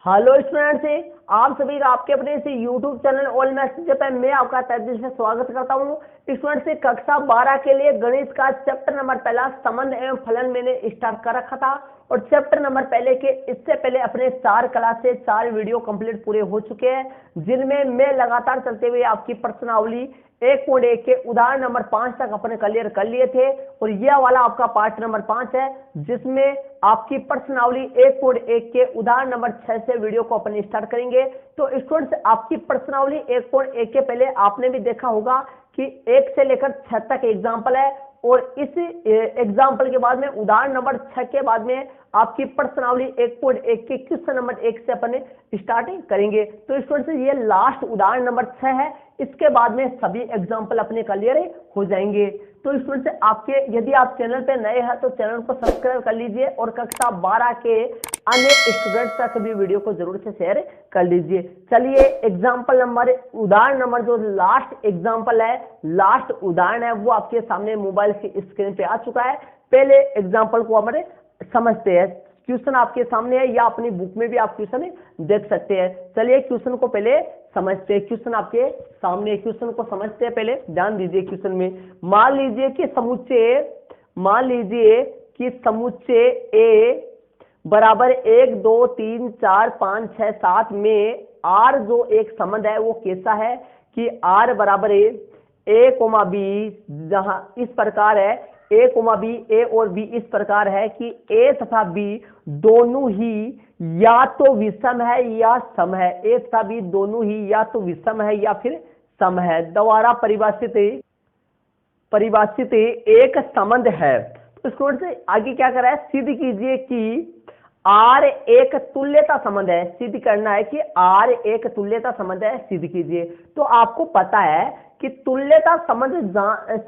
Hello students, आप सभी का आपके अपने इसी यूट्यूब चैनल ऑल मैथ्स पे मैं आपका तहे दिल से स्वागत करता हूं। स्टूडेंट्स, कक्षा 12 के लिए गणित का चैप्टर नंबर पहला संबंध एवं फलन मैंने स्टार्ट कर रखा था और चैप्टर नंबर पहले के इससे पहले अपने 4 क्लास से 4 वीडियो कंप्लीट पूरे हो चुके हैं, जिनमें मैं लगातार चलते हुए आपकी प्रश्नावली 1.1 के उदाहरण नंबर 5 तक अपने क्लियर कर लिए थे और यह वाला आपका पार्ट नंबर 5 है, जिसमें आपकी प्रश्नावली 1.1 के उदाहरण नंबर 6 से वीडियो को अपन स्टार्ट करेंगे। तो स्टूडेंट्स, आपकी प्रश्नावली 1.1 के पहले आपने भी देखा होगा कि 1 से लेकर 6 तक एग्जाम्पल है और इस एग्जाम्पल के बाद में उदाहरण नंबर 6 के बाद में आपकी प्रश्नावली 1.1 के क्वेश्चन नंबर 1 से अपन स्टार्टिंग करेंगे। तो स्टूडेंट्स, ये लास्ट उदाहरण नंबर 6 है, इसके बाद में सभी एग्जाम्पल अपने क्लियर हो जाएंगे। तो स्टूडेंट्स, आपके यदि आप चैनल पे नए हैं तो चैनल को सब्सक्राइब कर लीजिए और कक्षा 12 के अन्य स्टूडेंट्स तक भी वीडियो को जरूर से शेयर कर लीजिए। चलिए एग्जाम्पल नंबर उदाहरण नंबर जो लास्ट एग्जाम्पल है, लास्ट उदाहरण है, वो आपके सामने मोबाइल की स्क्रीन पे आ चुका है। पहले एग्जाम्पल को हमारे समझते हैं। क्वेश्चन आपके सामने है या अपनी बुक में भी आप क्वेश्चन देख सकते हैं। चलिए क्वेश्चन को पहले समझते हैं। क्वेश्चन आपके सामने, क्वेश्चन को समझते हैं, पहले ध्यान दीजिए क्वेश्चन में। मान लीजिए कि समुच्चय ए बराबर 1 2 3 4 5 6 7 में आर जो एक संबंध है वो कैसा है कि आर बराबर ए कोमा बी, जहां इस प्रकार है ए कोमा बी, ए और बी इस प्रकार है कि ए तथा बी दोनों ही या तो विषम है या सम है। ए तथा बी दोनों ही या तो विषम है या फिर सम है। द्वारा परिभाषित एक संबंध है। तो स्टूडेंट्स, आगे क्या कर रहा है, सिद्ध कीजिए कि आर एक तुल्यता संबंध है। सिद्ध करना है कि आर एक तुल्यता संबंध है, सिद्ध कीजिए। तो आपको पता है कि तुल्यता संबंध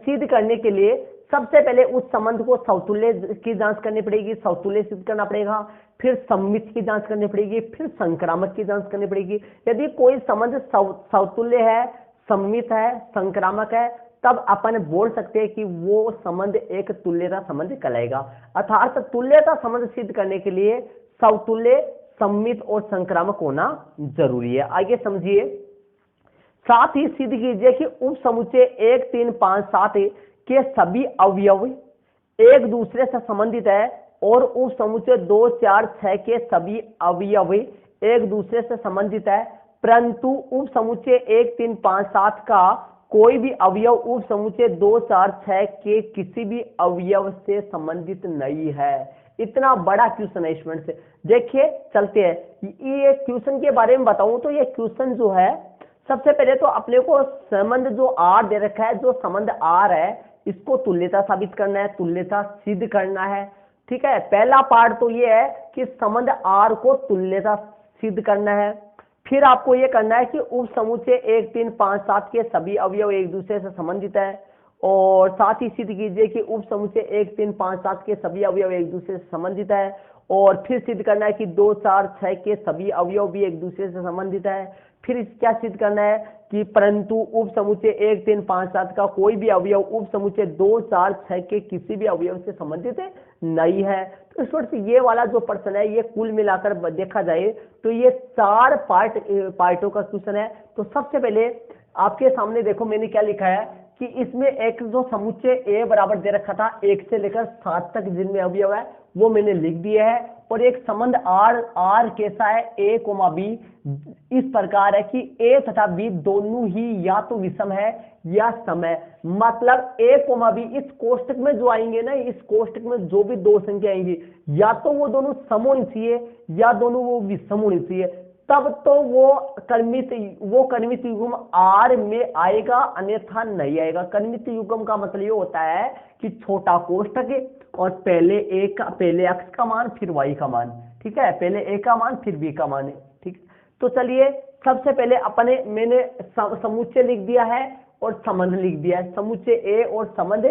सिद्ध करने के लिए सबसे पहले उस संबंध को समतुल्य की जांच करनी पड़ेगी, समतुल्य सिद्ध करना पड़ेगा, फिर सममित की जांच करनी पड़ेगी, फिर संक्रामक की जांच करनी पड़ेगी। यदि कोई संबंध समतुल्य है, सममित है, संक्रामक है, तब अपन बोल सकते हैं कि वो संबंध एक तुल्यता संबंध कहलाएगा। अर्थात तुल्यता संबंध सिद्ध करने के लिए समतुल्य, सममित और संक्रामक होना जरूरी है। आगे समझिए। साथ ही सिद्ध कीजिए कि उप समुच्चय 1 3 5 7 के सभी अवयव एक दूसरे से संबंधित है और उप समुच्चय 2 4 6 के सभी अवयव एक दूसरे से संबंधित है, परंतु उप समुच्चय 1 3 5 7 का कोई भी अवयव उप समुच्चय 2 4 6 के किसी भी अवयव से संबंधित नहीं है। इतना बड़ा क्वेश्चन है स्टूडेंट्स। देखिए चलते हैं, ये क्वेश्चन के बारे में बताऊं तो ये क्वेश्चन जो है, सबसे पहले तो अपने को संबंध जो आर दे रखा है, जो संबंध आर है इसको तुल्यता साबित करना है, तुल्यता सिद्ध करना है। ठीक है, पहला पार्ट तो ये है कि संबंध आर को तुल्यता सिद्ध करना है। फिर आपको यह करना है कि उप समुच्चय 1 3 5 7 के सभी अवयव एक दूसरे से संबंधित है और साथ ही सिद्ध कीजिए कि उप समुच्चय 1 3 5 7 के सभी अवयव एक दूसरे से संबंधित है और फिर सिद्ध करना है कि 2 4 6 के सभी अवयव भी एक दूसरे से संबंधित है। फिर क्या सिद्ध करना है कि परंतु उप समुच्चय 1 3 5 7 का कोई भी अवयव उप समुच्चय 2 4 6 के किसी भी अवयव से संबंधित नहीं है। तो स्टूडेंट्स, ये वाला जो प्रश्न है ये कुल मिलाकर देखा जाए तो ये 4 पार्टों का क्वेश्चन है। तो सबसे पहले आपके सामने देखो मैंने क्या लिखा है कि इसमें एक जो समुच्चय ए बराबर दे रखा था 1 से लेकर 7 तक जिनमें अवयव है वो मैंने लिख दिया है और एक संबंध आर कैसा है, ए कोमा बी इस प्रकार है कि ए तथा बी दोनों ही या तो विषम है या सम है। मतलब ए कोमा बी इस कोष्टक में जो आएंगे ना, इस कोष्टक में जो भी दो संख्या आएंगी या तो वो दोनों सम होनी चाहिए या दोनों वो विषम होनी चाहिए, तब तो वो कर्मित युग्म आर में आएगा, अन्यथा नहीं आएगा। कर्मित युग्म का मतलब ये होता है कि छोटा कोष्टक और पहले x का मान फिर y का मान। ठीक है, पहले a का मान फिर b का मान है। ठीक, तो चलिए सबसे पहले मैंने समुच्चय लिख दिया है और संबंध लिख दिया है। समुच्चय a और संबंध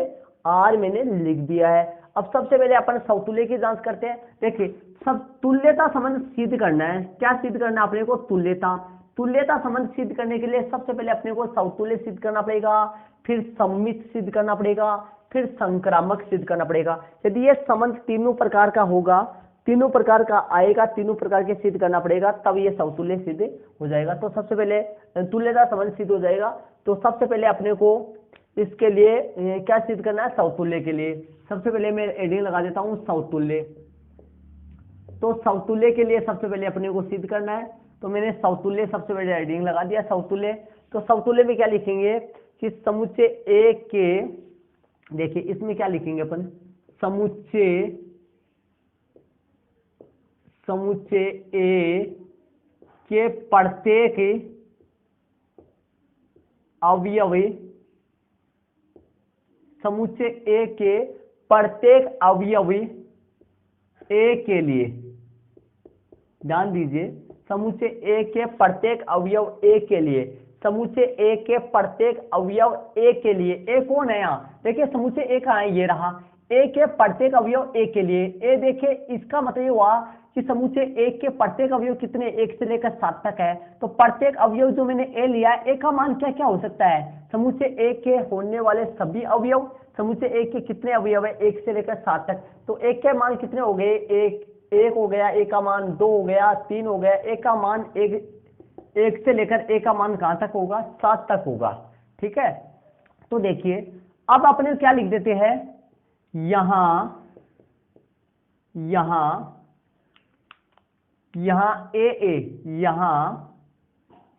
r मैंने लिख दिया है। अब सबसे पहले अपन समतुल्य की जांच करते हैं। देखिए, सब तुल्यता संबंध सिद्ध करना है। क्या सिद्ध करना है अपने को? तुल्यता संबंध सिद्ध करने के लिए सबसे पहले अपने को समतुल्य सिद्ध करना पड़ेगा, फिर सम्मित सिद्ध करना पड़ेगा, फिर संक्रामक सिद्ध करना पड़ेगा। यदि ये संबंध तीनों प्रकार का होगा, तीनों प्रकार का आएगा, तीनों प्रकार के सिद्ध करना पड़ेगा, तब ये समतुल्य सिद्ध हो जाएगा। तो सबसे पहले तुल्यता संबंध सिद्ध हो जाएगा। तो सबसे पहले अपने को इसके लिए क्या सिद्ध करना है, समतुल्य के लिए। सबसे पहले मैं एडिंग लगा देता हूं समतुल्य। तो समतुल्य के लिए सबसे पहले अपने को सिद्ध करना है, तो मैंने समतुल्य सबसे पहले एडिंग लगा दिया समतुल्य। तो समतुल्य में क्या लिखेंगे कि समुच्चय ए के, देखिए इसमें क्या लिखेंगे अपन, समुच्चय ए के प्रत्येक अवयव, समुच्चय ए के प्रत्येक अवयव ए के लिए, ध्यान दीजिए, समुच्चय ए के प्रत्येक अवयव ए के लिए, समुच्चय ए के प्रत्येक अवयव ए के लिए। ए कौन है यहाँ, देखिए समुच्चय ए का है, ये रहा, ए के प्रत्येक अवयव ए के लिए। ए देखिए इसका मतलब ये हुआ कि समुच्चय ए के प्रत्येक अवयव कितने, 1 से लेकर 7 तक है। तो प्रत्येक अवयव जो मैंने ए लिया है, ए का मान क्या क्या हो सकता है, समुच्चय ए के होने वाले सभी अवयव। समुच्चय ए के कितने अवयव है, 1 से लेकर 7 तक। तो एक के मान कितने हो गए, एक हो गया, एक का मान 2 हो गया, 3 हो गया, एक का मान एक से लेकर एक का मान कहां तक होगा, 7 तक होगा। ठीक है, तो देखिए अब अपने क्या लिख देते हैं, यहां ए यहां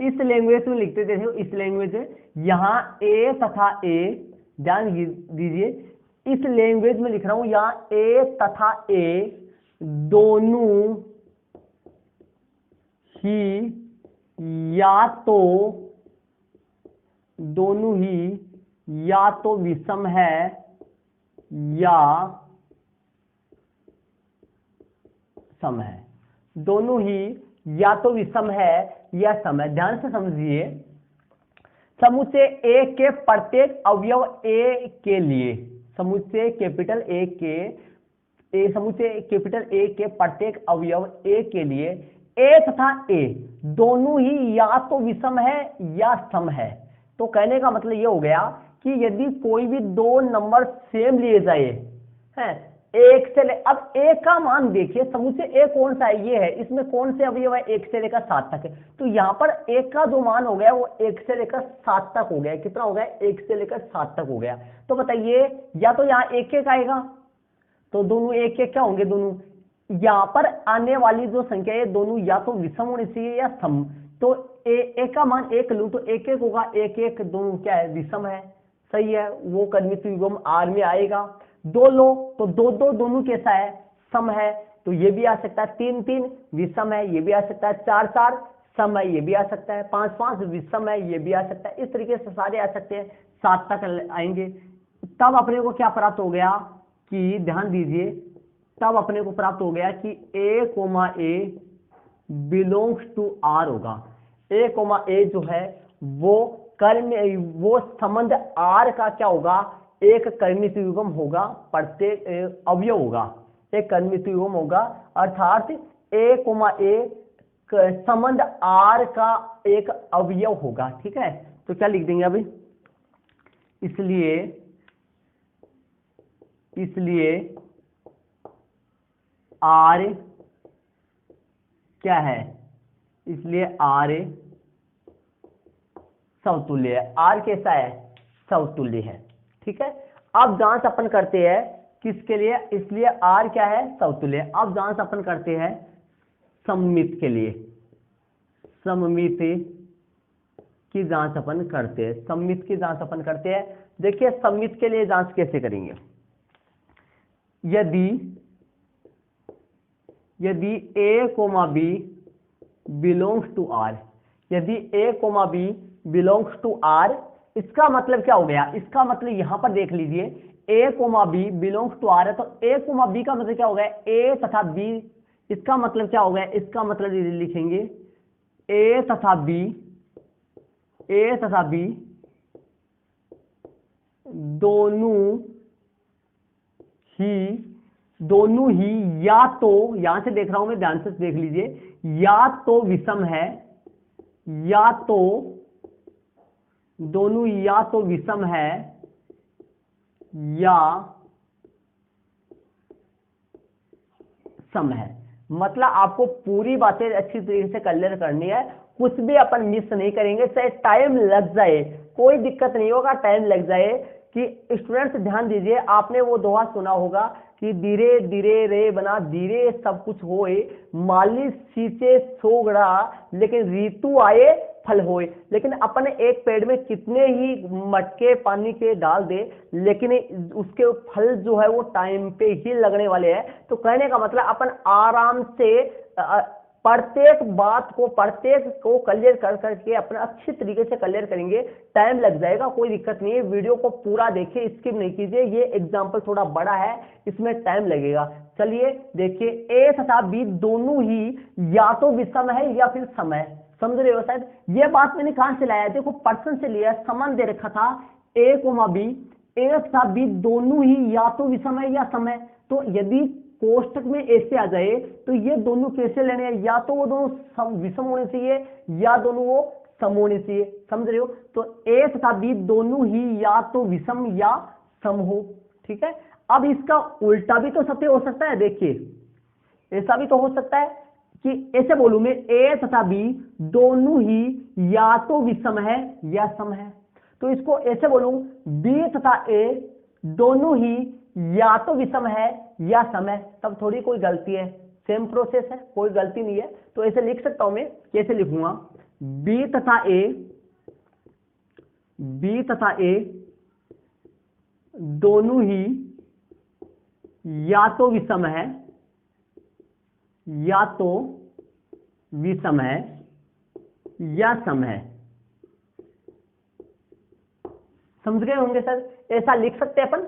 इस लैंग्वेज में लिखते थे, इस लैंग्वेज यहां ए तथा ए, ध्यान दीजिए इस लैंग्वेज में लिख रहा हूं, यहां ए तथा ए दोनों ही या तो विषम है या सम है, दोनों ही या तो विषम है या सम है। ध्यान से समझिए, समुच्चय ए के प्रत्येक अवयव ए के लिए, समुच्चय कैपिटल ए के समुच्चय कैपिटल ए के प्रत्येक अवयव ए के लिए ए तथा ए दोनों ही या तो विषम है या सम है। तो कहने का मतलब ये हो गया कि यदि कोई भी दो नंबर सेम लिए जाए हैं, एक से अब ए का मान देखिए, समुच्चय ए कौन सा है, ये है, इसमें कौन से अवयव है, 1 से लेकर 7 तक है। तो यहां पर ए का जो मान हो गया वो 1 से लेकर 7 तक हो गया। कितना हो गया, 1 से लेकर 7 तक हो गया। तो बताइए, या तो यहां एक आएगा, तो दोनों एक क्या होंगे, दोनों यहां पर आने वाली जो संख्या है दोनों या तो विषम होनी चाहिए या सम। तो ए का मान 1 लूं तो 1 होगा, 1 दोनों क्या है, विषम है, सही है, वो कर्मित युग्म आर में आएगा। 2 लो तो 2 दोनों कैसा है, सम है, तो ये भी आ सकता है। 3 विषम है, ये भी आ सकता है। 4 सम है, ये भी आ सकता है। 5 विषम है, ये भी आ सकता है। इस तरीके से सारे आ सकते हैं, 7 तक आएंगे। तब अपने को क्या प्राप्त हो गया कि, ध्यान दीजिए, तब अपने को प्राप्त हो गया कि a, बिलोंग्स टू आर होगा। a, जो है वो वो संबंध आर का क्या होगा, एक कर्मित युग्म होगा, प्रत्येक अवयव होगा, एक कर्मित युग्म होगा, अर्थात a, संबंध आर का एक अवयव होगा। ठीक है, तो क्या लिख देंगे अभी, इसलिए आर क्या है, इसलिए आर समतुल्य है। आर कैसा है, समतुल्य है। ठीक है, अब जांच अपन करते हैं किसके लिए, इसलिए आर क्या है, समतुल्य। अब जांच अपन करते हैं सममित के लिए, सममित की जांच अपन करते हैं, सममित की जांच अपन करते हैं। देखिए सममित के लिए जांच कैसे करेंगे, यदि a, b belongs to R, यदि a, b belongs to R, इसका मतलब क्या हो गया, इसका मतलब यहां पर देख लीजिए, a, b belongs to R है, तो a, b का मतलब क्या हो गया, a तथा b, इसका मतलब क्या हो गया, इसका मतलब लिखेंगे a तथा b दोनों ही या तो, यहां से देख रहा हूं मैं, ध्यान से देख लीजिए, या तो विषम है, या तो दोनों या तो विषम है या सम है। मतलब आपको पूरी बातें अच्छी तरीके से क्लियर करनी है, कुछ भी अपन मिस नहीं करेंगे, चाहे टाइम लग जाए कोई दिक्कत नहीं होगा, टाइम लग जाए। कि स्टूडेंट्स ध्यान दीजिए, आपने वो दोहा सुना होगा कि धीरे धीरे रे बना धीरे सब कुछ होए, माली सींचे सोगड़ा लेकिन ऋतु आए फल होए। लेकिन अपने एक पेड़ में कितने ही मटके पानी के डाल दे, लेकिन उसके फल जो है वो टाइम पे ही लगने वाले हैं। तो कहने का मतलब अपन आराम से प्रत्येक बात को प्रत्येक को क्लियर कर करके अपना अच्छी तरीके से क्लियर करेंगे, टाइम लग जाएगा, कोई दिक्कत नहीं है। वीडियो को पूरा देखिए, स्किप नहीं कीजिए, ये एग्जांपल थोड़ा बड़ा है, इसमें टाइम लगेगा। चलिए देखिए, ए तथा बी दोनों ही या तो विषम है या फिर सम है। समझ रहे हो शायद? ये बात मैंने कहां से लाया, देखो पर्सन से लिया, संबंध दे रखा था ए कोमा बी, ए तथा बी दोनों ही या तो विषम है या सम है। तो यदि कोष्टक में ऐसे आ जाए तो ये दोनों कैसे लेने हैं, या तो वो दोनों विषम होने चाहिए या दोनों वो सम होने चाहिए। समझ रहे हो? तो ए तथा बी दोनों ही या तो विषम या सम हो। ठीक है, अब इसका उल्टा भी तो सत्य हो सकता है। देखिए ऐसा भी तो हो सकता है कि ऐसे बोलूं मैं, ए तथा बी दोनों ही या तो विषम है या सम है। तो इसको ऐसे बोलूं, बी तथा ए दोनों ही या तो विषम है या सम है, तब थोड़ी कोई गलती है, सेम प्रोसेस है, कोई गलती नहीं है। तो ऐसे लिख सकता हूं मैं, कैसे लिखूंगा, बी तथा ए दोनों ही या तो विषम है या तो विषम है या सम है। समझ गए होंगे सर? ऐसा लिख सकते हैं अपन,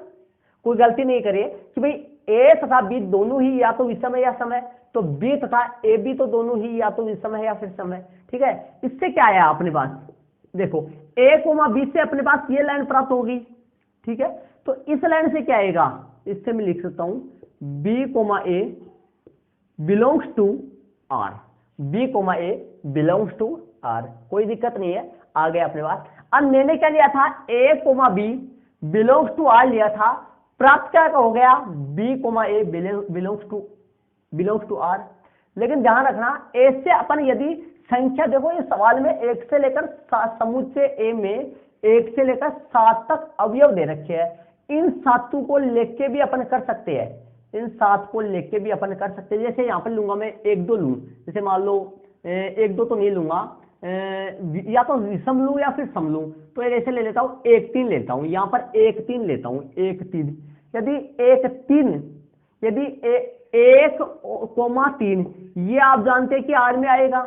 कोई गलती नहीं करिए कि भाई ए तथा बी दोनों ही या तो विषम है या सम है, तो बी तथा ए बी तो दोनों ही या तो विषम है या फिर सम है। ठीक है, इससे क्या आया अपने पास, देखो ए कोमा बी से अपने पास ये लाइन प्राप्त होगी। ठीक है, तो इस लाइन से क्या आएगा, इससे मैं लिख सकता हूं B comma A belongs to R, B comma A belongs to R, कोई दिक्कत नहीं है, आ गया अपने पास। अब मैंने क्या लिया था, A comma B belongs to R लिया था, प्राप्त क्या हो गया, B comma A belongs to R. लेकिन ध्यान रखना, ऐसे अपन यदि संख्या, देखो ये सवाल में 1 से लेकर समुच्चय ए में 1 से लेकर 7 तक अवयव दे रखे हैं, इन 7 को लेके भी अपन कर सकते हैं, इन 7 को लेके भी अपन कर सकते हैं। जैसे यहां पर लूंगा मैं 1 2 लूं, जैसे मान लो 1 2 तो नहीं लूंगा, या तो विषम लूं या फिर सम लूं, तो ऐसे ले लेता हूं 1 3 लेता हूं, यहां पर 1 3 लेता हूं, 1 3। यदि 1 3 यदि 1 कोमा 3 ये आप जानते हैं कि आर में आएगा।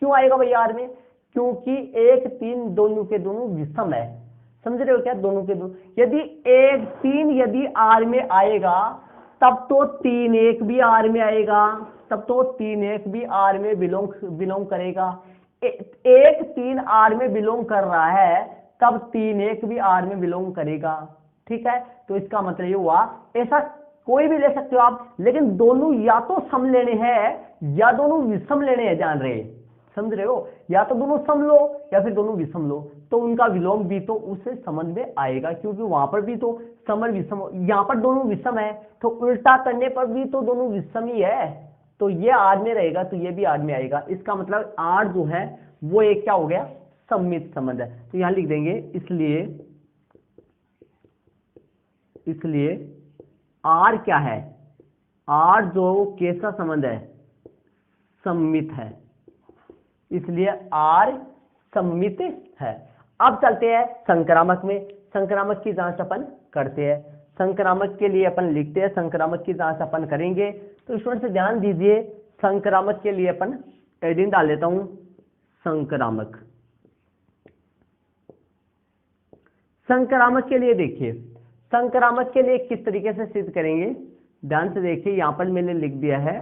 क्यों आएगा भाई आर में, क्योंकि 1 3 दोनों के दोनों विषम है। समझ रहे हो क्या, दोनों के दोनों, यदि 1 3 यदि आर में आएगा तब तो 3 1 भी आर में आएगा, तब तो 3 1 भी आर में बिलोंग करेगा। 1 3 आर में बिलोंग कर रहा है, तब 3 1 भी आर में बिलोंग करेगा। ठीक है, तो इसका मतलब ये हुआ, ऐसा कोई भी ले सकते हो आप, लेकिन दोनों या तो सम लेने हैं या दोनों विषम लेने हैं, जान रहे, समझ रहे हो, या तो दोनों सम लो या फिर दोनों विषम लो, तो उनका विलोम भी तो उससे समझ में आएगा, क्योंकि वहां पर भी तो सम और विषम, यहां पर दोनों विषम है, तो उल्टा करने पर भी तो दोनों विषम ही है, तो ये आर में रहेगा तो ये भी आर में आएगा। इसका मतलब आर जो है वो एक क्या हो गया, सम्मित संबंध है। तो यहां लिख देंगे, इसलिए आर क्या है, आर जो कैसा संबंध है, सम्मित है, इसलिए आर सम्मित है। अब चलते हैं संक्रामक में, संक्रामक की जांच अपन करते हैं। संक्रामक के लिए अपन लिखते हैं, संक्रामक की जांच अपन करेंगे। तो स्टूडेंट से ध्यान दीजिए, संक्रामक के लिए अपन एडिंग डाल लेता हूं, संक्रामक। संक्रामक के लिए देखिए, संक्रामक के लिए किस तरीके से सिद्ध करेंगे, ध्यान से देखिए, यहां पर मैंने लिख दिया है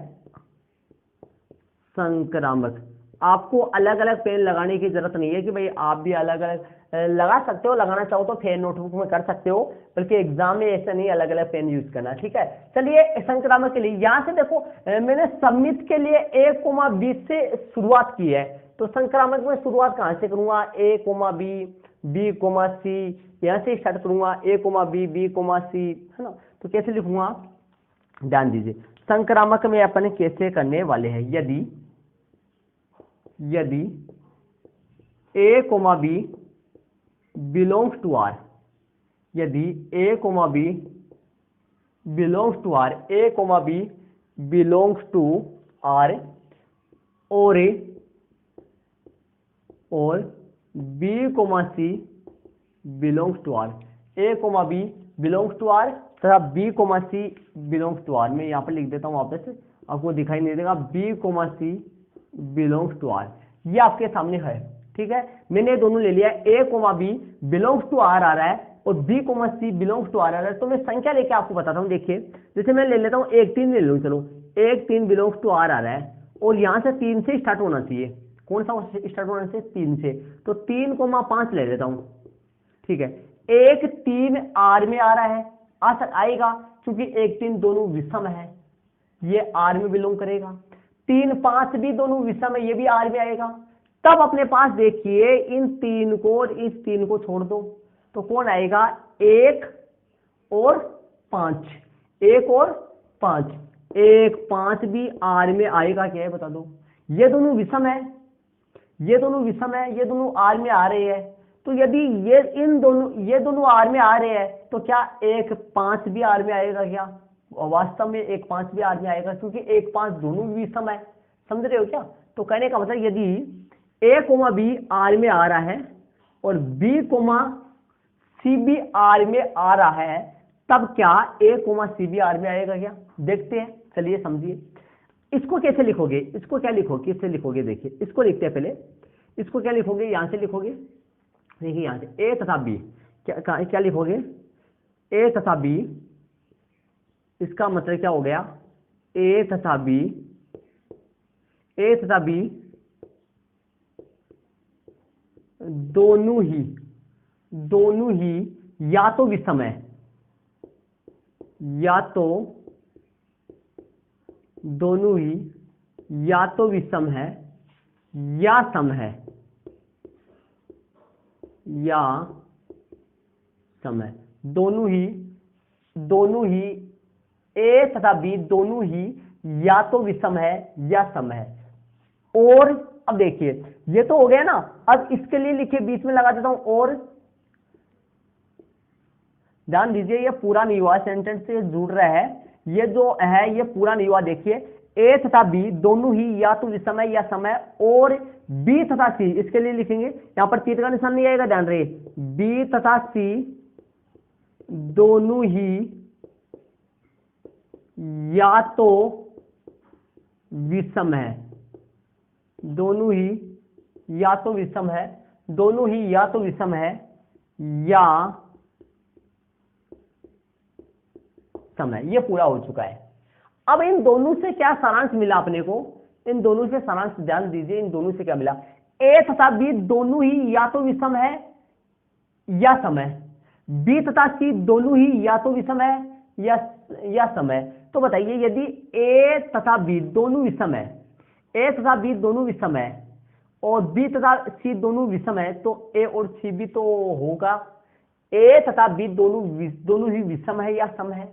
संक्रामक। आपको अलग अलग पेन लगाने की जरूरत नहीं है कि भाई आप भी अलग अलग लगा सकते हो, लगाना चाहो तो फेयर नोटबुक में कर सकते हो, बल्कि एग्जाम में ऐसा नहीं अलग अलग पेन यूज करना। ठीक है, चलिए संक्रामक के लिए यहां से देखो, मैंने सम्मित के लिए a, b से शुरुआत की है, तो संक्रामक में शुरुआत कहां से करूंगा, a, b, c, यहां से स्टार्ट करूंगा, a, b, c, है ना। तो कैसे लिखूंगा, ध्यान दीजिए, संक्रामक में अपन कैसे करने वाले हैं, यदि A comma B belongs to R, यदि A comma B belongs to R, A comma B belongs to R और B comma C belongs to R, A comma B belongs to R तथा B comma C belongs to R. मैं यहाँ पर लिख देता हूँ वापस, आपको दिखाई नहीं देगा, B comma C belongs to R, ये आपके सामने है। ठीक है, मैंने दोनों ले लिया, A comma B belongs to R आ रहा है और B comma C belongs to R आ रहा है। तो मैं संख्या लेके आपको बताता हूँ। देखिए, जैसे मैं ले लेता हूँ 1 3 ले लूँ, चलो 1 3 बिलोंग्स टू आर आ रहा है और यहाँ से 3 से स्टार्ट होना चाहिए। कौन सा स्टार्ट होना चाहिए? 3 से। तो 3 कोमा 5 ले लेता हूँ। ठीक है, 1 3 आर में आ रहा है, आएगा क्योंकि 1 3 दोनों विषम है, ये आर में बिलोंग करेगा। 3 5 भी दोनों विषम है, ये भी आर में आएगा। तब अपने पास देखिए इन 3 को और इस 3 को छोड़ दो तो कौन आएगा? 1 और 5, 1 और 5, 1 5 भी आर में आएगा क्या है बता दो? ये दोनों विषम है, ये दोनों विषम है, ये दोनों आर में आ रहे हैं। तो यदि ये दोनों आर में आ रहे हैं तो क्या 1 5 भी आर में आएगा क्या? वास्तव में 1 5 भी आर में आएगा क्योंकि 1 5 दोनों विषम है। समझ रहे हो क्या? तो कहने का मतलब यदि ए कोमा बी आर में आ रहा है और बी कोमा सी भी आर में आ रहा है, तब क्या ए कोमा सी भी आर में आएगा क्या? देखते हैं, चलिए समझिए। इसको कैसे लिखोगे? इसको क्या लिखोगे? किससे लिखोगे? देखिए, इसको लिखते हैं पहले। इसको क्या लिखोगे? यहां से लिखोगे, देखिए यहां से ए तथा बी, क्या लिखोगे? ए तथा बी, इसका मतलब क्या हो गया? ए तथा बी, ए तथा बी दोनों ही या तो विषम है, या तो दोनों ही या तो विषम है या सम है, या सम है। दोनों ही ए तथा बी दोनों ही या तो विषम है या सम है। और अब देखिए, ये तो हो गया ना। अब इसके लिए लिखिए, बीच में लगा देता हूं और। ध्यान दीजिए, ये पूरा नहीं हुआ, सेंटेंस से जुड़ रहा है। ये जो है ये पूरा नहीं हुआ। देखिए, ए तथा बी दोनों ही या तो विषम है या सम है और बी तथा सी, इसके लिए लिखेंगे, यहां पर तीर का निशान नहीं आएगा, ध्यान रहे। बी तथा सी दोनों ही या तो विषम है, दोनों ही या तो विषम है, दोनों ही या तो विषम है या सम है। ये पूरा हो चुका है। अब इन दोनों से क्या सारांश मिला अपने को? इन दोनों से सारांश ध्यान दीजिए, इन दोनों से क्या मिला? ए तथा बी दोनों ही या तो विषम है या सम है, बी तथा सी दोनों ही या तो विषम है या सम है। तो बताइए, यदि ए तथा बी दोनों विषम है, ए तथा बी दोनों विषम है और बी तथा सी दोनों विषम है, तो ए और सी भी तो होगा। ए तथा बी दोनों ही विषम है या सम है,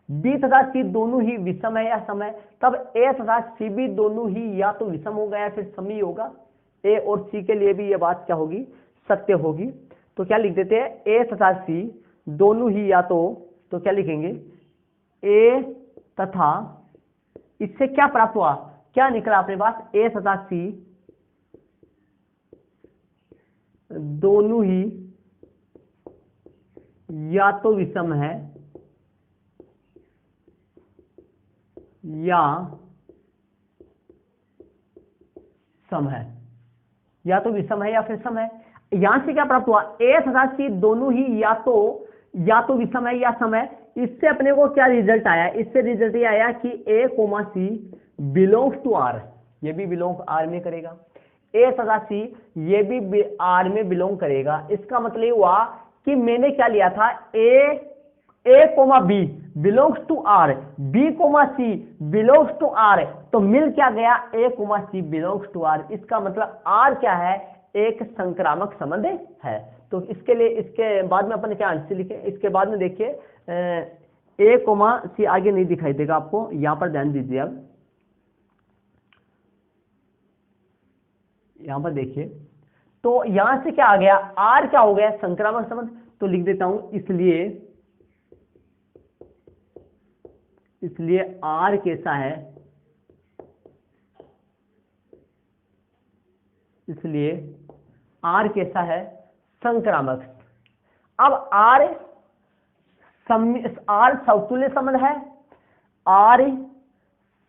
बी तथा सी दोनों ही विषम है या सम है, तब ए तथा सी भी दोनों ही या तो विषम होगा या फिर सम ही होगा। ए और सी के लिए भी यह बात क्या होगी? सत्य होगी। तो क्या लिख देते हैं? ए तथा सी दोनों ही या तो क्या लिखेंगे? ए तथा, इससे क्या प्राप्त हुआ? क्या निकला अपने पास? ए तथा सी दोनों ही या तो विषम है या सम है, या तो विषम है या फिर सम है। यहां से क्या प्राप्त हुआ? ए तथा सी दोनों ही या तो विषम है या सम है। इससे अपने को क्या रिजल्ट आया? इससे रिजल्ट ये आया कि A comma C belongs to R, ये भी बिलोंग आर में करेगा। ए तथा सी ये भी आर में बिलोंग करेगा। इसका मतलब हुआ कि मैंने क्या लिया था? A comma B belongs to R, B comma C belongs to R, तो मिल क्या गया? A comma C belongs to R. इसका मतलब आर क्या है? एक संक्रामक संबंध है। तो इसके लिए, इसके बाद में अपन क्या आंसर लिखे? इसके बाद में देखिए, ए कोमा सी आगे नहीं दिखाई देगा आपको, यहां पर ध्यान दीजिए। अब यहां पर देखिए, तो यहां से क्या आ गया, आर क्या हो गया, संक्रामक संबंध। तो लिख देता हूं, इसलिए आर कैसा है, इसलिए आर कैसा है, संक्रामक। अब आर समतुल्य संबंध है, आर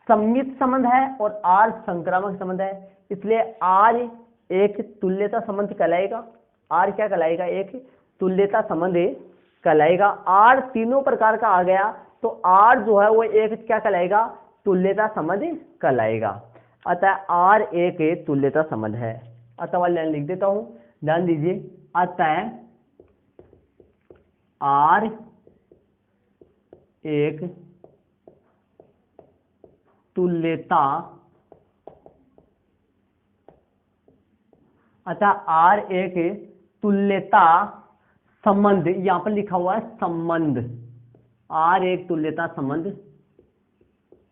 सम्मित संबंध है और आर संक्रामक संबंध है, इसलिए आर एक तुल्यता संबंध कहलाएगा। आर क्या कहलाएगा, एक तुल्यता संबंध कहलाएगा। आर तीनों प्रकार का आ गया तो आर जो है वो एक क्या कहलाएगा, तुल्यता संबंध कहलाएगा। अतः आर एक तुल्यता संबंध है। अतः वाली लाइन लिख देता हूं, ध्यान दीजिए। अतः आर एक तुल्यता, अतः आर एक तुल्यता संबंध, यहां पर लिखा हुआ है संबंध, आर एक तुल्यता संबंध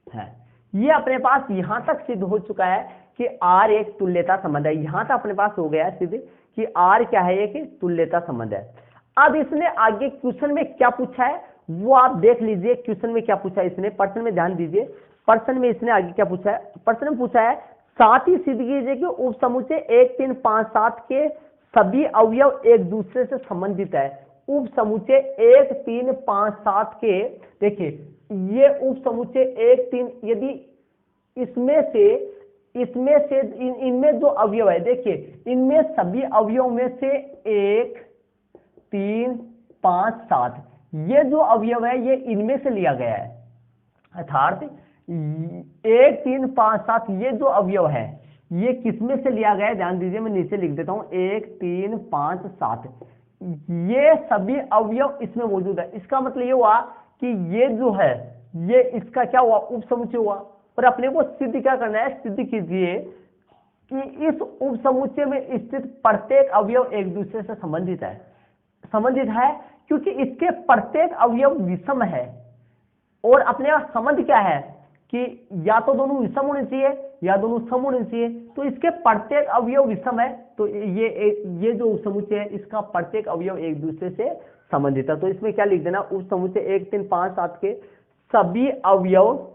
है। ये अपने पास यहां तक सिद्ध हो चुका है कि आर एक तुल्यता संबंध है। यहां तक अपने पास हो गया सिद्ध कि आर क्या है, एक तुल्यता संबंध है। अब इसने आगे क्वेश्चन में क्या पूछा है वो आप देख लीजिए। क्वेश्चन में क्या पूछा है इसने, प्रश्न में ध्यान दीजिए। प्रश्न में इसने आगे क्या पूछा है, प्रश्न में पूछा है साथ ही सिद्ध कीजिए कि उप समुच्चय 1 3 5 7 के सभी अवयव एक दूसरे से संबंधित है। उप समुच्चय 1 3 5 7 के, देखिए ये उप समुच्चय 1 3, यदि इसमें से इनमें जो अवयव है, देखिए इनमें सभी अवयवों में से 1 3 5 7 ये जो अवयव है ये इनमें से लिया गया है। अर्थात 1 3 5 7 ये जो अवयव है ये किसमें से लिया गया है, ध्यान दीजिए। मैं नीचे लिख देता हूं 1 3 5 7 ये सभी अवयव इसमें मौजूद है। इसका मतलब ये हुआ कि ये जो है ये इसका क्या हुआ, उप समुच्चय हुआ। और अपने को सिद्ध क्या करना है, सिद्ध कीजिए कि इस उप समुच्चय में स्थित प्रत्येक अवयव एक दूसरे से संबंधित है क्योंकि इसके प्रत्येक अवयव विषम है। और अपने यहाँ संबंध क्या है कि या तो दोनों विषम होने चाहिए या दोनों सम होने चाहिए। तो इसके प्रत्येक अवयव विषम है, तो ये जो उप समुच्चय है इसका प्रत्येक अवयव एक दूसरे से संबंधित है। तो इसमें क्या लिख देना, उप समुच्चय 1 3 5 7 के सभी अवयव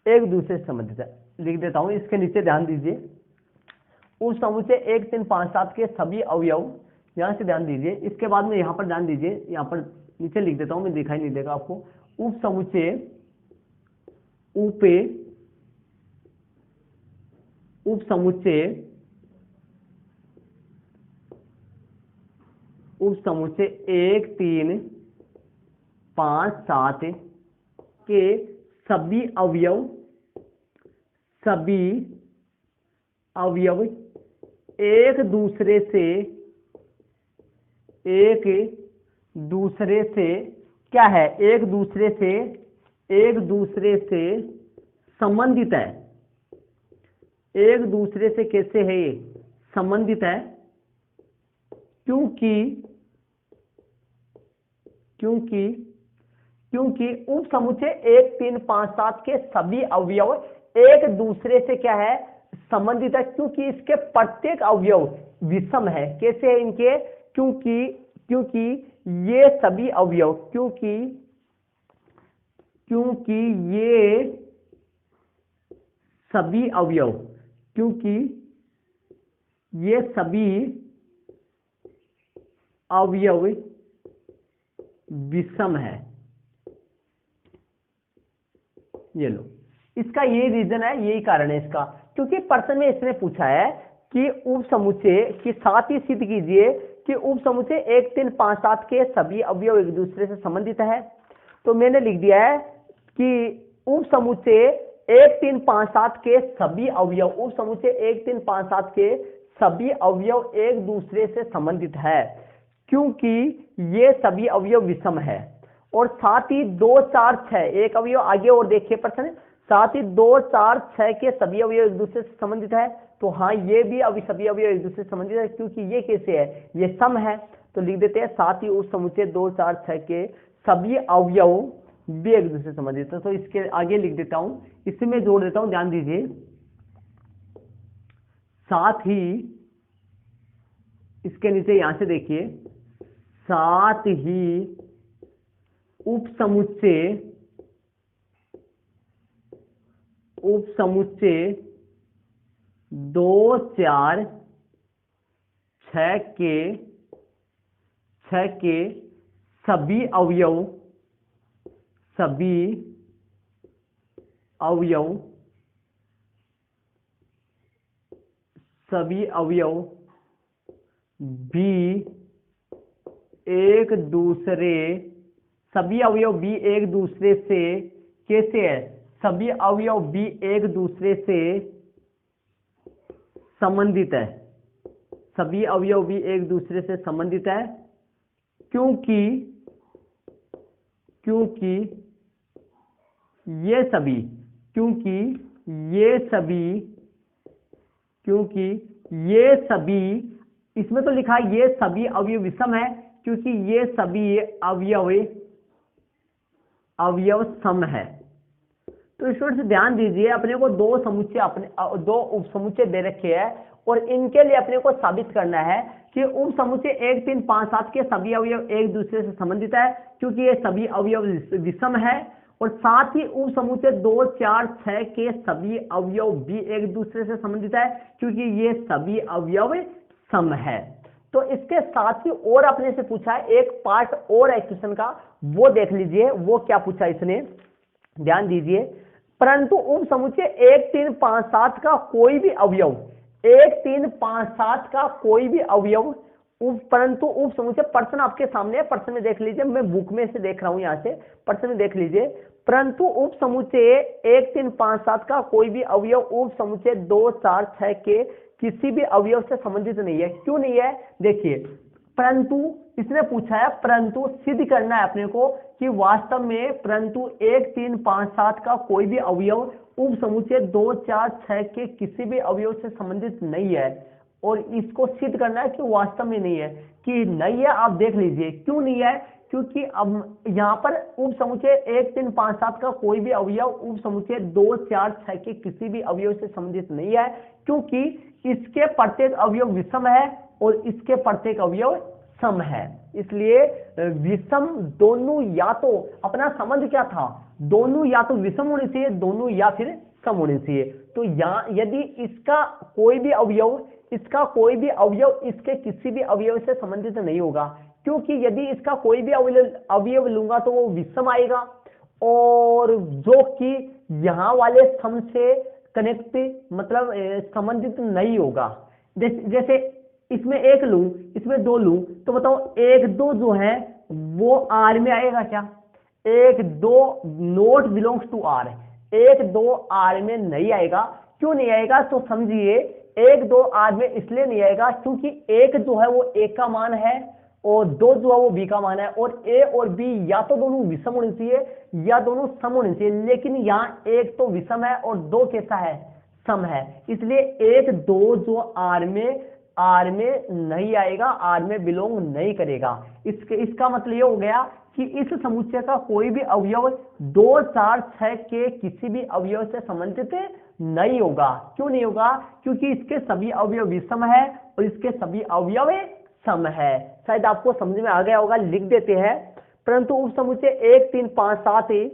एक दूसरे से संबंधित है, लिख देता हूं। इसके नीचे ध्यान दीजिए, उप समुच्चय 1 3 5 7 के सभी अवयव, यहां से ध्यान दीजिए। इसके बाद में यहां पर ध्यान दीजिए, यहां पर नीचे लिख देता हूं, मैं दिखाई नहीं देगा आपको। उप समुच्चय उप समुच्चय 1 3 5 7 के सभी अवयव एक दूसरे से क्या है, एक दूसरे से संबंधित है। एक दूसरे से कैसे है, ये संबंधित है क्योंकि उप समुच्चय 1 3 5 7 के सभी अवयव एक दूसरे से क्या है, संबंधित है। क्योंकि इसके प्रत्येक अवयव विषम है। कैसे है इनके, क्योंकि ये सभी अवयव, क्योंकि ये सभी अवयव विषम है। ये लो, इसका ये रीजन है, यही कारण है इसका। क्योंकि प्रश्न में इसने पूछा है कि उप समुच्चय के साथ ही सिद्ध कीजिए कि उप समुच्चय 1 3 5 7 के सभी अवयव एक दूसरे से संबंधित है। तो मैंने लिख दिया है कि उप समुच्चय 1 3 5 7 के सभी अवयव, उप समुच्चय 1 3 5 7 के सभी अवयव एक दूसरे से संबंधित है क्योंकि ये सभी अवयव विषम है। और साथ ही 2 4 6 एक अवयव आगे और देखिए प्रश्न, साथ ही 2 4 6 के सभी अवयव एक दूसरे से संबंधित है। तो हाँ, ये भी सभी अवयव एक दूसरे से संबंधित है क्योंकि ये कैसे है, ये सम है। तो लिख देते हैं साथ ही उस समुच्चय 2 4 6 के सभी अवयव भी एक दूसरे से संबंधित है। तो इसके आगे लिख देता हूं, इसमें जोड़ देता हूं, ध्यान दीजिए। साथ ही इसके नीचे यहां से देखिए, साथ ही उपसमुच्चय 2 4 6 के सभी अवयव भी एक दूसरे से कैसे है, सभी अवयव भी एक दूसरे से संबंधित है, सभी अवयव भी एक दूसरे से संबंधित है, क्योंकि ये सभी, इसमें तो लिखा है ये सभी अवयव विषम है, क्योंकि ये सभी अवयव सम है। तो स्टूडेंट से ध्यान दीजिए, अपने को दो उपसमुच्चय दे रखे हैं और इनके लिए अपने को साबित करना है कि उपसमुच्चय 1 3 5 7 के सभी अवयव एक दूसरे से संबंधित है, क्योंकि ये सभी अवयव विषम है, और साथ ही उपसमुच्चय 2 4 6 के सभी अवयव भी एक दूसरे से संबंधित है, क्योंकि ये सभी अवयव सम है। तो इसके साथ ही और अपने से पूछा है एक पार्ट और है क्वेश्चन का, वो देख लीजिए। वो क्या पूछा इसने, ध्यान दीजिए। परंतु उपसमुच्चय 1 3 5 7 का कोई भी अवयव, 1 3 5 7 का कोई भी अवयव, परंतु उपसमुच्चय, प्रश्न आपके सामने है, प्रश्न में देख लीजिए, मैं बुक में से देख रहा हूं, यहां से प्रश्न में देख लीजिए। परंतु उपसमुच्चय 1 3 5 7 का कोई भी अवयव उपसमुच्चय 2 4 6 के किसी भी अवयव से संबंधित नहीं है। क्यों नहीं है, देखिए, परंतु इसने पूछा है, परंतु सिद्ध करना है अपने को कि वास्तव में परंतु 1 3 5 7 का कोई भी अवयव उपसमुच्चय 2 4 6 के किसी भी अवयव से संबंधित नहीं है, और इसको सिद्ध करना है कि वास्तव में नहीं है, कि नहीं है। आप देख लीजिए क्यों नहीं है, क्योंकि अब यहां पर उपसमुच्चय 1 3 5 7 का कोई भी अवयव उपसमुच्चय 2 4 6 के किसी भी अवयव से संबंधित नहीं है, क्योंकि इसके प्रत्येक अवयव विषम है और इसके प्रत्येक अवयव सम है। इसलिए विषम दोनों, या तो अपना संबंध क्या था, दोनों या तो विषम होने चाहिए, दोनों या फिर सम होने चाहिए। तो यदि इसका कोई भी अवयव इसके किसी भी अवयव से संबंधित नहीं होगा, क्योंकि यदि इसका कोई भी अवयव लूंगा तो वो विषम आएगा, और जो कि यहां वाले सम से कनेक्ट मतलब संबंधित नहीं होगा। जैसे इसमें 1 लूं, इसमें 2 लूं, तो बताओ 1 2 जो है वो आर में आएगा क्या, 1 2 not belongs to R, 1 2 R में नहीं आएगा। क्यों नहीं आएगा, तो समझिए 1 2 आर में इसलिए नहीं आएगा क्योंकि 1 जो है वो ए का मान है और 2 जो है वो बी का मान है, और ए और बी या तो दोनों विषम होने चाहिए या दोनों सम होने चाहिए, लेकिन यहाँ 1 तो विषम है और 2 कैसा है, सम है। इसलिए 1 2 जो आर में नहीं आएगा, आर में बिलोंग नहीं करेगा। इसका मतलब ये हो गया कि इस समुच्चय का कोई भी अवयव 2 4 6 के किसी भी अवयव से संबंधित नहीं होगा। क्यों नहीं होगा, क्योंकि इसके सभी अवयव विषम है और इसके सभी अवयव सम है। शायद आपको समझ में आ गया होगा, लिख देते हैं। परंतु उपसमुच्चय 1 3 5 7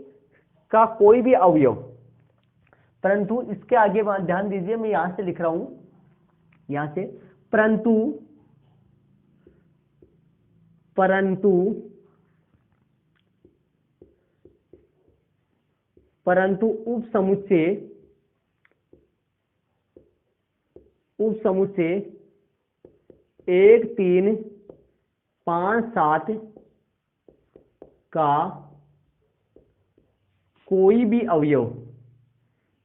का कोई भी अवयव, परंतु इसके आगे ध्यान दीजिए, मैं यहां से लिख रहा हूं, यहां से परंतु उपसमुच्चय 1 3 5 7 का कोई भी अवयव,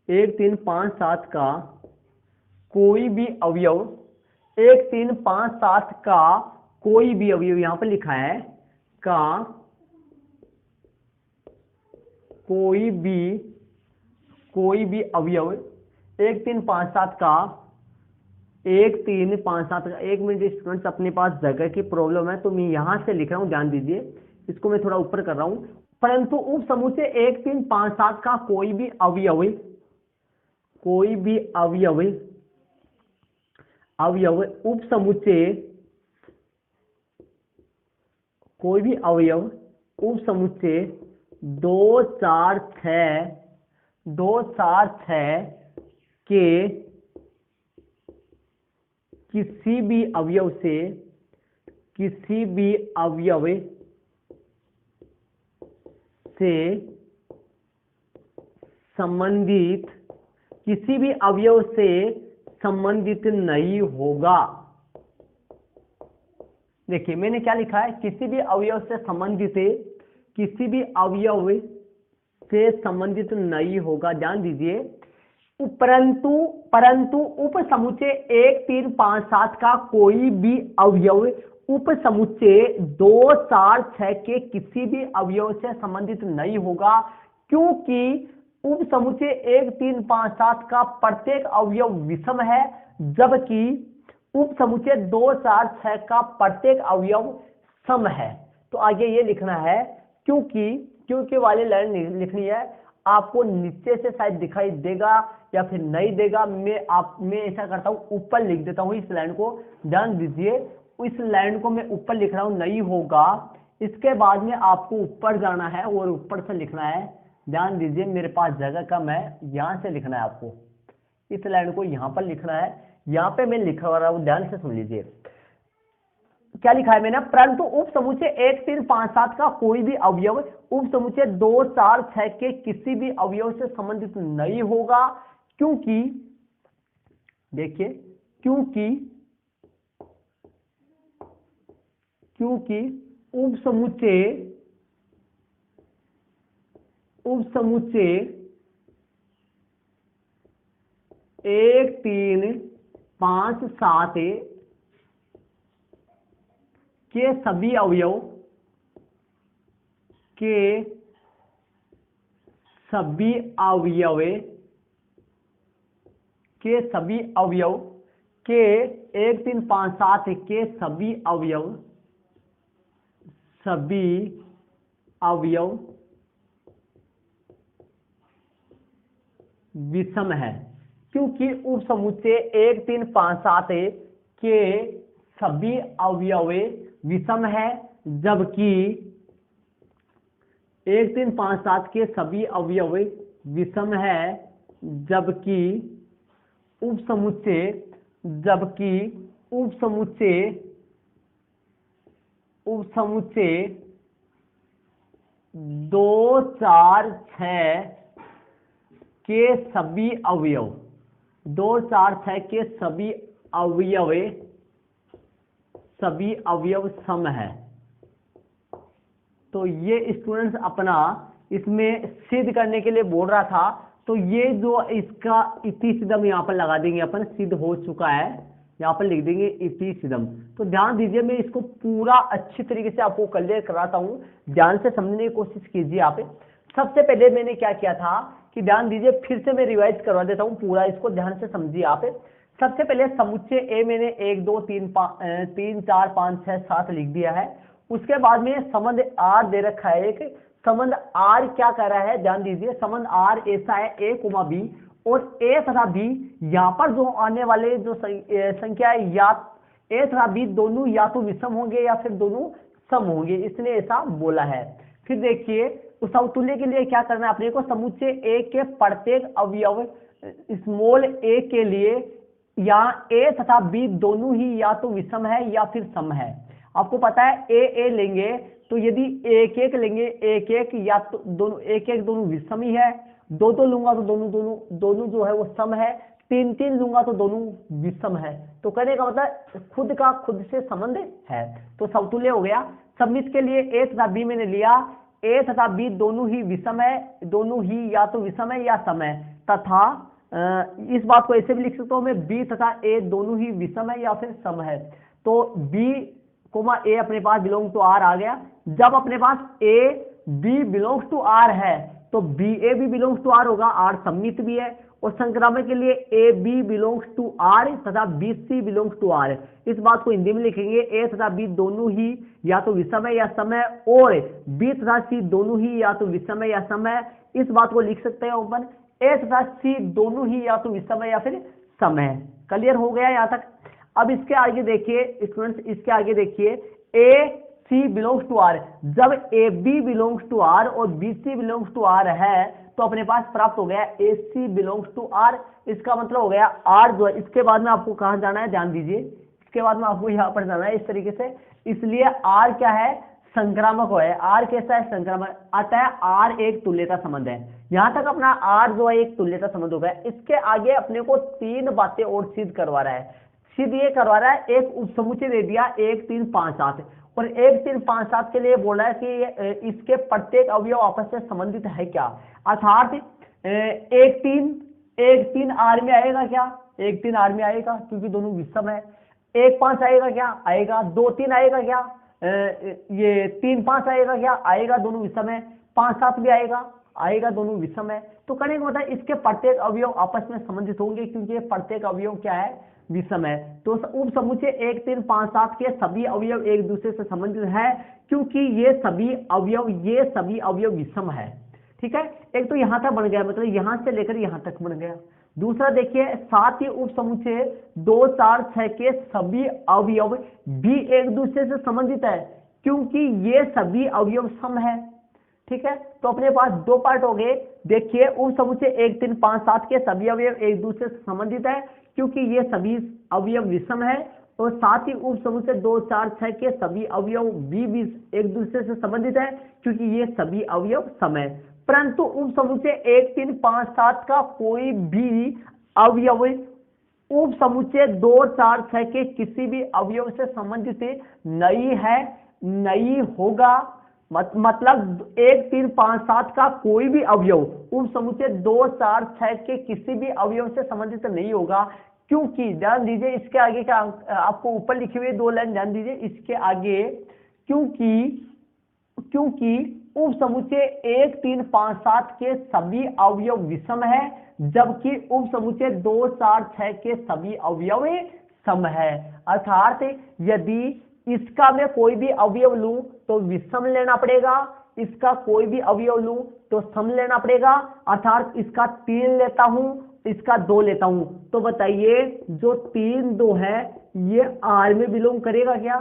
1 3 5 7 का कोई भी अवयव, 1 3 5 7 का कोई भी अवयव, यहां पर लिखा है का कोई भी अवयव, 1 3 5 7 का 1 3 5 7 का, 1 मिनट स्टूडेंट्स, अपने पास जगह की प्रॉब्लम है तो मैं यहां से लिख रहा हूं, ध्यान दीजिए, इसको मैं थोड़ा ऊपर कर रहा हूं। परंतु उप समुच्चय 1 3 5 7 का कोई भी अवयव उप समुच्चय कोई भी अवयव उप समुच्चय 2 4 6 के किसी भी अवयव से संबंधित नहीं होगा। देखिए मैंने क्या लिखा है, किसी भी अवयव से संबंधित नहीं होगा। ध्यान दीजिए, परंतु उप समुच्चय 1 3 5 7 का कोई भी अवयव उप समुच्चय 2 4 6 के किसी भी अवयव से संबंधित नहीं होगा, क्योंकि उप समुच्चय 1 3 5 7 का प्रत्येक अवयव विषम है, जबकि उप समुच्चय 2 4 6 का प्रत्येक अवयव सम है। तो आगे ये लिखना है, क्योंकि वाली लाइन लिखनी है। आपको नीचे से शायद दिखाई देगा या फिर नहीं देगा, मैं ऐसा करता हूं, ऊपर लिख देता हूं इस लाइन को। ध्यान दीजिए, इस लाइन को मैं ऊपर लिख रहा हूं, नहीं होगा। इसके बाद में आपको ऊपर जाना है और ऊपर से लिखना है। ध्यान दीजिए, मेरे पास जगह कम है, यहां से लिखना है आपको। इस लाइन को यहां पर लिखना है, यहां पे मैं लिख रहा हूं, ध्यान से सुन लीजिए क्या लिखा है मैंने। परंतु उप समुच्चय 1 3 5 7 का कोई भी अवयव उप समुच्चय 2 4 6 के किसी भी अवयव से संबंधित नहीं होगा, क्योंकि देखिए, क्योंकि उप समुच्चय 1 3 5 7 के सभी अवयव के 1 3 5 7 के सभी अवयव विषम है, क्योंकि उप समुच्चय 1 3 5 7 के सभी अवयव विषम है, जबकि 1 3 5 7 के सभी अवयव विषम है, जबकि उप समुच्चय 2 4 6 के सभी अवयव 2 4 6 के सभी अवयव सम है। तो ये स्टूडेंट्स अपना इसमें सिद्ध करने के लिए बोल रहा था, तो ये जो इसका इति सिद्धम यहाँ पर लगा देंगे अपन, सिद्ध हो चुका है, यहाँ पर लिख देंगे इति सिद्धम। तो ध्यान दीजिए, मैं इसको पूरा अच्छी तरीके से आपको क्लियर कराता हूँ, ध्यान से समझने की कोशिश कीजिए आप। सबसे पहले मैंने क्या किया था कि ध्यान दीजिए, फिर से मैं रिवाइज करवा देता हूँ पूरा, इसको ध्यान से समझिए आप। सबसे पहले समुच्चय ए मैंने 1 2 3 4 5 6 7 लिख दिया है। उसके बाद में संबंध आर दे रखा है, एक संबंध आर क्या कर रहा है, ध्यान दीजिए, संबंध आर ऐसा है ए कोमा बी, और ए तथा बी यहाँ पर जो आने वाले जो संख्या है, या ए तथा बी दोनों या तो विषम होंगे या फिर दोनों सम होंगे, इसने ऐसा बोला है। फिर देखिए, उस समतुल्य के लिए क्या करना है अपने को, समुच्चय ए के प्रत्येक अवयव स्मॉल ए के लिए यहाँ ए तथा बी दोनों ही या तो विषम है या फिर सम है। आपको पता है ए लेंगे तो यदि 1 1 लेंगे 1 1 या तो दोनों 1 1 दोनों विषम ही है, 2 2 लूंगा तो दोनों जो है वो सम है, 3 3 लूंगा तो दोनों विषम है। तो कहने का मतलब खुद का खुद से संबंध है, तो समतुल्य हो गया। सम्मिश्र के लिए ए तथा बी मैंने लिया, ए तथा बी दोनों ही विषम है, दोनों ही या तो विषम है या सम है, तथा इस बात को ऐसे भी लिख सकता हूं मैं, बी तथा ए दोनों ही विषम है या फिर सम है। तो बी कोमा ए अपने पास बिलोंग टू आर आ गया। जब अपने पास A B belongs to R है तो B A B belongs to R होगा, आर सममित भी है, और संक्रामक के लिए A B belongs to R तथा B C belongs to R. इस बात को हिंदी में लिखेंगे ए तथा बी दोनों ही या तो विषम है या सम है, और बी तथा सी दोनों ही या तो विषम है या सम है। इस बात को लिख सकते हैं ओपन, ए तथा सी दोनों ही या तो विषम है या फिर सम है। क्लियर हो गया यहाँ तक। अब इसके आगे देखिए स्टूडेंट्स, इसके आगे देखिए A C belongs to R. जब A B belongs to R और B C belongs to R है तो अपने पास प्राप्त हो गया A C belongs to R. इसका मतलब हो गया आर जो है, इसके बाद में आपको कहां जाना है ध्यान दीजिए, इसके बाद में आपको यहाँ पर जाना है इस तरीके से। इसलिए आर क्या है, संक्रामक है। आर कैसा है, संक्रामक, अतः आर एक तुल्यता संबंध है। यहां तक अपना आर जो है एक तुल्यता संबंध हो गया। इसके आगे अपने को 3 बातें और सिद्ध करवा रहा है। सिद्ध ये करवा रहा है, एक उपसमुच्चय दे दिया 1 3 5 7, और 1 3 5 7 के लिए बोला है कि इसके प्रत्येक अवयव आपस में संबंधित है क्या, अर्थात 1 3 आर में आएगा क्या, 1 3 आर में आएगा क्योंकि दोनों विषम है। 1 5 आएगा क्या, आएगा। 2 3 आएगा क्या, ये 3 5 आएगा क्या, आएगा, दोनों विषम है। 5 7 भी आएगा, आएगा, दोनों विषम है। तो कहने का मतलब इसके प्रत्येक अवयव आपस में संबंधित होंगे क्योंकि ये प्रत्येक अवयव क्या है, विषम है। तो उप समुच्चय 1 3 5 7 के सभी अवयव एक दूसरे से संबंधित है क्योंकि ये सभी अवयव विषम है। ठीक है, एक तो यहां तक बन गया, मतलब यहां से लेकर यहां तक बन गया। दूसरा देखिए, साथ ही उप समुच्चय 2 4 6 के सभी अवयव भी एक दूसरे से संबंधित है क्योंकि ये सभी अवयव सम है। ठीक है, तो अपने पास 2 पार्ट हो गए। देखिए, उप समुच्चय 1 3 5 7 के सभी अवयव एक दूसरे से संबंधित है क्योंकि ये सभी अवयव विषम है, और साथ ही उप समुच्चय 2 4 6 के सभी अवयव भी एक दूसरे से संबंधित है क्योंकि ये सभी अवयव सम है। परंतु उप समुच्चय 1 3 5 7 का कोई भी अवयव उप समुच्चय 2 4 6 के किसी भी अवयव से संबंधित नहीं है, नहीं होगा। मतलब 1 3 5 7 का कोई भी अवयव उप समुच्चय 2 4 6 के किसी भी अवयव से संबंधित नहीं होगा क्योंकि, ध्यान दीजिए इसके आगे क्या आपको ऊपर लिखे हुए 2 लाइन ध्यान दीजिए इसके आगे, क्योंकि उप समुच्चय 1 3 5 7 के सभी अवयव विषम है जबकि उप समुच्चय 2 4 6 के सभी अवयव सम है। अर्थात यदि इसका मैं कोई भी अवयव लूं तो विषम लेना पड़ेगा, इसका कोई भी अवयव लूं तो सम लेना पड़ेगा। अर्थात इसका 3 लेता हूं, इसका 2 लेता हूं, तो बताइए जो 3 2 है ये आर में बिलोंग करेगा क्या,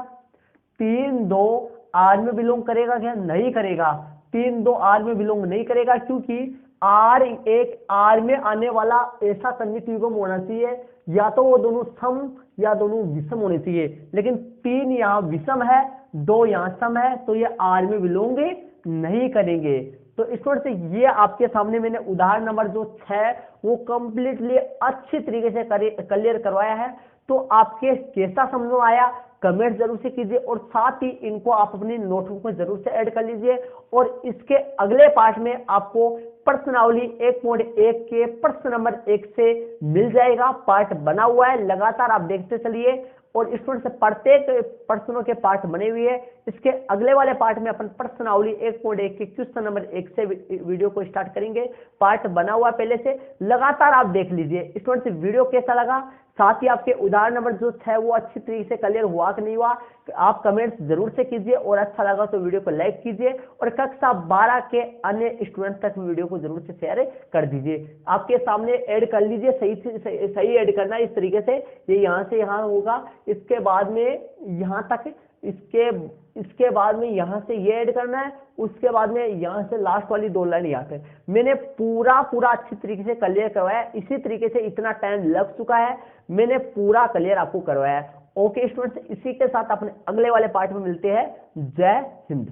3 2 आर में बिलोंग करेगा क्या, नहीं करेगा। 3 2 आर में बिलोंग नहीं करेगा क्योंकि आर एक आर में आने वाला ऐसा सन्निहित युग्म होना चाहिए, या तो वो दोनों सम या दोनों विषम होने चाहिए, लेकिन 3 यहाँ विषम है, 2 यहाँ सम है, तो ये आर में बिलोंग नहीं करेंगे। तो इस तरह से ये आपके सामने मैंने उदाहरण नंबर जो 6 वो कंप्लीटली अच्छी तरीके से क्लियर करवाया है। तो आपके कैसा समझ में आया कमेंट जरूर से कीजिए, और साथ ही इनको आप अपनी नोटबुक में जरूर से ऐड कर लीजिए। और इसके अगले पार्ट में आपको प्रश्नावली 1.1 के प्रश्न नंबर 1 से मिल जाएगा, पार्ट बना हुआ है, लगातार आप देखते चलिए। और इस तरह से प्रत्येक प्रश्नों के पार्ट बने हुए हैं। इसके अगले वाले पार्ट में अपन प्रश्नावली 1.1 के क्वेश्चन नंबर 1 से वीडियो को स्टार्ट करेंगे। पार्ट बना हुआ पहले से, लगातार आप देख लीजिए। इस तरह से वीडियो कैसा लगा, साथ ही आपके उदाहरण नंबर जो 6 वो अच्छी तरीके से क्लियर हुआ कि नहीं हुआ, आप कमेंट्स जरूर से कीजिए। और अच्छा लगा तो वीडियो को लाइक कीजिए, और कक्षा 12 के अन्य स्टूडेंट्स तक वीडियो को जरूर से शेयर कर दीजिए। आपके सामने ऐड कर लीजिए, सही ऐड करना इस तरीके से, ये यहाँ से यहाँ होगा, इसके बाद में यहाँ तक, इसके बाद में यहाँ से ये ऐड करना है, उसके बाद में यहाँ से लास्ट वाली 2 लाइन यहाँ पे मैंने पूरा अच्छी तरीके से क्लियर करवाया। इसी तरीके से इतना टाइम लग चुका है, मैंने पूरा क्लियर आपको करवाया है। ओके स्टूडेंट्स, इसी के साथ अपने अगले वाले पार्ट में मिलते हैं। जय हिंद।